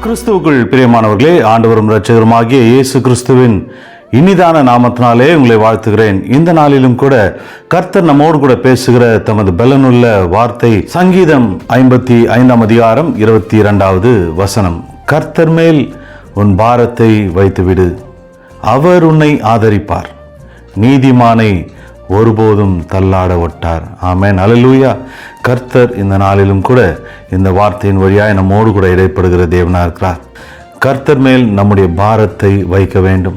கிறிஸ்துவுக்குள் பிரியமானவர்களே, ஆண்டவரும் இரட்சகருமாகிய இயேசு கிறிஸ்துவின் இனிதான நாமத்தினாலே உங்களை வாழ்த்துகிறேன். இந்த நாளிலும் கூட கர்த்தர் நம்மோடு கூட பேசுகிற தமது பலனுள்ள வார்த்தை சங்கீதம் 55 அதிகாரம் 22 வசனம். கர்த்தர் மேல் உன் பாரத்தை வைத்துவிடு, அவர் உன்னை ஆதரிப்பார், நீதிமானை ஒருபோதும் தள்ளாட ஒட்டார். ஆமென், அல்லேலூயா. கர்த்தர் இந்த நாளிலும் கூட இந்த வார்த்தையின் வழியாய் நம்மோடு கூட இடைப்படுகிற தேவனாக இருக்கிறார். கர்த்தர் மேல் நம்முடைய பாரத்தை வைக்க வேண்டும்.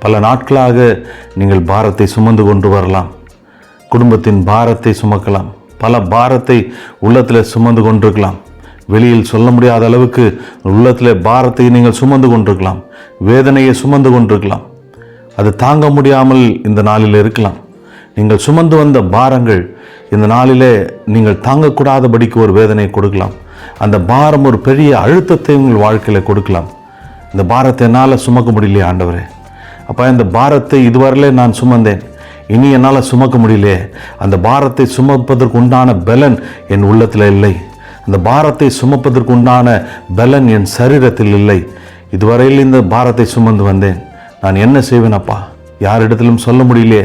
பல நாட்களாக நீங்கள் பாரத்தை சுமந்து கொண்டு வரலாம். குடும்பத்தின் பாரத்தை சுமக்கலாம். பல பாரத்தை உள்ளத்தில் சுமந்து கொண்டிருக்கலாம். வெளியில் சொல்ல முடியாத அளவுக்கு உள்ளத்தில் பாரத்தை நீங்கள் சுமந்து கொண்டிருக்கலாம். வேதனையை சுமந்து கொண்டிருக்கலாம். அது தாங்க முடியாமல் இந்த நாளில் இருக்கலாம். நீங்கள் சுமந்து வந்த பாரங்கள் இந்த நாளிலே நீங்கள் தாங்கக்கூடாதபடிக்கு ஒரு வேதனையை கொடுக்கலாம். அந்த பாரம் ஒரு பெரிய அழுத்தத்தை உங்கள் வாழ்க்கையில் கொடுக்கலாம். இந்த பாரத்தை என்னால் சுமக்க முடியலையே ஆண்டவரே, அப்போ இந்த பாரத்தை இதுவரையிலே நான் சுமந்தேன், இனி என்னால் சுமக்க முடியலையே. அந்த பாரத்தை சுமப்பதற்கு உண்டான பலன் என் உள்ளத்தில் இல்லை. அந்த பாரத்தை சுமப்பதற்கு உண்டான பலன் என் சரீரத்தில் இல்லை. இதுவரையில் இந்த பாரத்தை சுமந்து வந்தேன், நான் என்ன செய்வேன் அப்பா? யாரிடத்திலும் சொல்ல முடியலையே,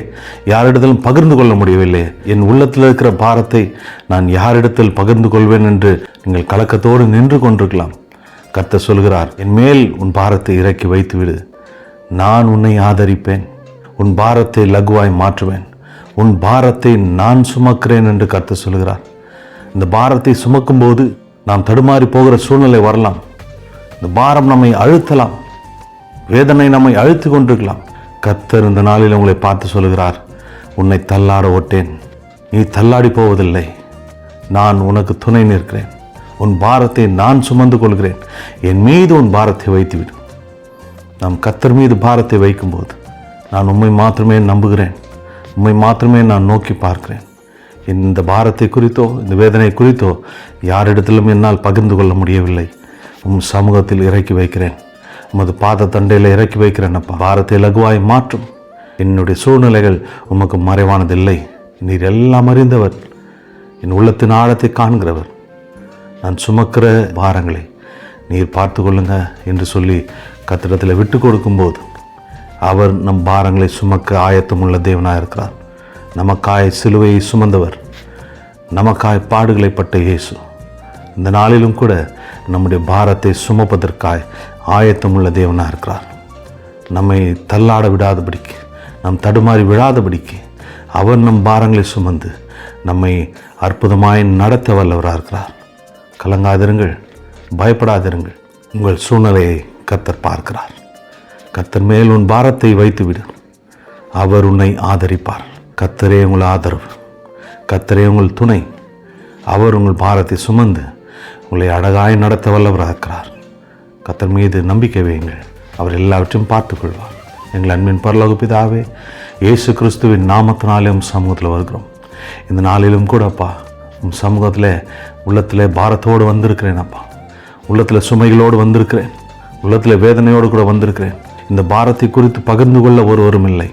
யாரிடத்திலும் பகிர்ந்து கொள்ள முடியவில்லை. என் உள்ளத்தில் இருக்கிற பாரத்தை நான் யாரிடத்தில் பகிர்ந்து கொள்வேன் என்று நீங்கள் கலக்கத்தோடு நின்று கொண்டிருக்கலாம். கர்த்தர் சொல்கிறார், என் மேல் உன் பாரத்தை இறக்கி வைத்துவிடு, நான் உன்னை ஆதரிப்பேன், உன் பாரத்தை லகுவாய் மாற்றுவேன், உன் பாரத்தை நான் சுமக்கிறேன் என்று கர்த்தர் சொல்கிறார். இந்த பாரத்தை சுமக்கும்போது நாம் தடுமாறி போகிற சூழ்நிலை வரலாம். இந்த பாரம் நம்மை அழுத்தலாம், வேதனை நம்மை அழுத்தி கொண்டிருக்கலாம். கர்த்தர் இந்த நாளில் உங்களை பார்த்து சொல்கிறார், உன்னை தள்ளாட ஓட்டேன், நீ தள்ளாடி போவதில்லை, நான் உனக்கு துணை நிற்கிறேன், உன் பாரத்தை நான் சுமந்து கொள்கிறேன், என் மீது உன் பாரத்தை வைத்துவிடும். நாம் கர்த்தர் மீது பாரத்தை வைக்கும்போது நான் உம்மை மாத்திரமே நம்புகிறேன், உம்மை மாத்திரமே நான் நோக்கி பார்க்கிறேன். இந்த பாரத்தை குறித்தோ இந்த வேதனை குறித்தோ யாரிடத்திலும் என்னால் பகிர்ந்து கொள்ள முடியவில்லை. உம் சமூகத்தில் இறக்கி வைக்கிறேன், உமது பாத தண்டையில் இறக்கி வைக்கிறேன் அப்பா. பாரத்தை லகுவாய் மாற்றும். என்னுடைய சூழ்நிலைகள் உமக்கு மறைவானதில்லை, நீர் எல்லாம் அறிந்தவர், என் உள்ளத்தின் ஆழத்தை காண்கிறவர். நான் சுமக்கிற பாரங்களை நீர் பார்த்து கொள்ளுங்க என்று சொல்லி கர்த்தரிடத்தில் விட்டு கொடுக்கும்போது அவர் நம் பாரங்களை சுமக்க ஆயத்தமுள்ள தேவனாக இருக்கிறார். நமக்காய் சிலுவையை சுமந்தவர், நமக்காய் பாடுகளை பட்ட இயேசு இந்த நாளிலும் கூட நம்முடைய பாரத்தை சுமப்பதற்காய் ஆயத்தமுள்ள தேவனாக இருக்கிறார். நம்மை தள்ளாட விடாதபடிக்கு, நம் தடுமாறி விடாதபடிக்கு அவர் நம் பாரங்களை சுமந்து நம்மை அற்புதமாய் நடத்த வல்லவராக இருக்கிறார். கலங்காதிருங்கள், பயப்படாதிருங்கள். உங்கள் சூழ்நிலையை கர்த்தர் பார்க்கிறார். கர்த்தர் மேல் உன் பாரத்தை வைத்துவிடு, அவர் உன்னை ஆதரிப்பார். கர்த்தரே உங்கள் ஆதரவு, கர்த்தரே உங்கள் துணை. அவர் உங்கள் பாரத்தை சுமந்து உங்களை அழகாய் நடத்த வல்லவராக இருக்கிறார். கர்த்தர் மீது நம்பிக்கை வையுங்கள், அவர் எல்லாவற்றையும் பார்த்துக்கொள்வார். எங்கள் அன்பின் பரலோக பிதாவே, இயேசு கிறிஸ்துவின் நாமத்தினாலே உம் சமூகத்தில் வருகிறோம். இந்த நாளிலும் கூட அப்பா, உம் சமூகத்தில் உள்ளத்தில் பாரத்தோடு வந்திருக்கிறேன் அப்பா. உள்ளத்தில் சுமைகளோடு வந்திருக்கிறேன், உள்ளத்தில் வேதனையோடு கூட வந்திருக்கிறேன். இந்த பாரத்தை குறித்து பகிர்ந்து கொள்ள ஒருவரும் இல்லை.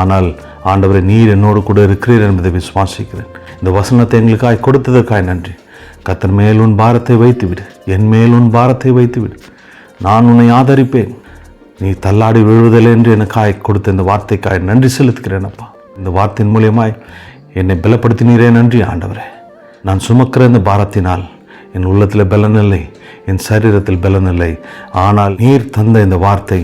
ஆனால் ஆண்டவரை, நீர் என்னோடு கூட இருக்கிறீர் என்பதை விசுவாசிக்கிறேன். இந்த வசனத்தை எங்களுக்காய் கொடுத்ததற்காய் நன்றி. கர்த்தர் மேல் உன் பாரத்தை வைத்துவிடு, என் மேல் உன் பாரத்தை வைத்துவிடு, நான் உன்னை ஆதரிப்பேன், நீ தள்ளாடி விழுவதில்லை என்று எனக்காய் கொடுத்த இந்த வார்த்தைக்காய் நன்றி செலுத்துகிறேன் அப்பா. இந்த வார்த்தையின் மூலியமாய் என்னை பலப்படுத்தினீரே, நன்றி ஆண்டவரே. நான் சுமக்கிற இந்த பாரத்தினால் என் உள்ளத்தில் பலன் இல்லை, என் சரீரத்தில் பலன் இல்லை. ஆனால் நீர் தந்த இந்த வார்த்தை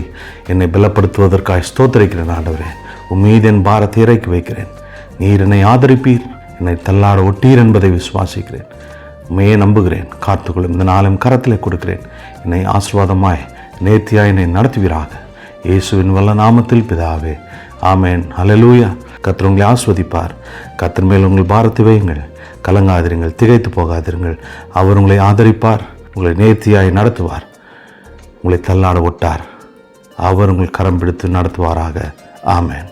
என்னை பலப்படுத்துவதற்காக ஸ்தோத்திரிக்கிறேன் ஆண்டவரே. உன் மீது என் பாரத்தை இறக்கி வைக்கிறேன். நீர் என்னை ஆதரிப்பீர், என்னை தள்ளாட ஒட்டீர் என்பதை விசுவாசிக்கிறேன். உண்மையே நம்புகிறேன். காத்துக்கொள்ளும் இந்த நாளும் கரத்தில் கொடுக்கிறேன். என்னை ஆசீர்வாதமாய் நேர்த்தியாய் என்னை நடத்துவீராக, இயேசுவின் வல்ல நாமத்தில் பிதாவே, ஆமேன், அல்லேலூயா. கர்த்தர் உங்களை ஆஸ்வதிப்பார். கர்த்தர் மேல் உங்கள் பாரத்தை வையுங்கள், கலங்காதிருங்கள், திகைத்து போகாதிருங்கள். அவர் உங்களை ஆதரிப்பார், உங்களை நேர்த்தியாய் நடத்துவார், உங்களை தள்ளாட ஒட்டார். அவர் உங்கள் கரம் பிடித்து நடத்துவாராக. ஆமேன்.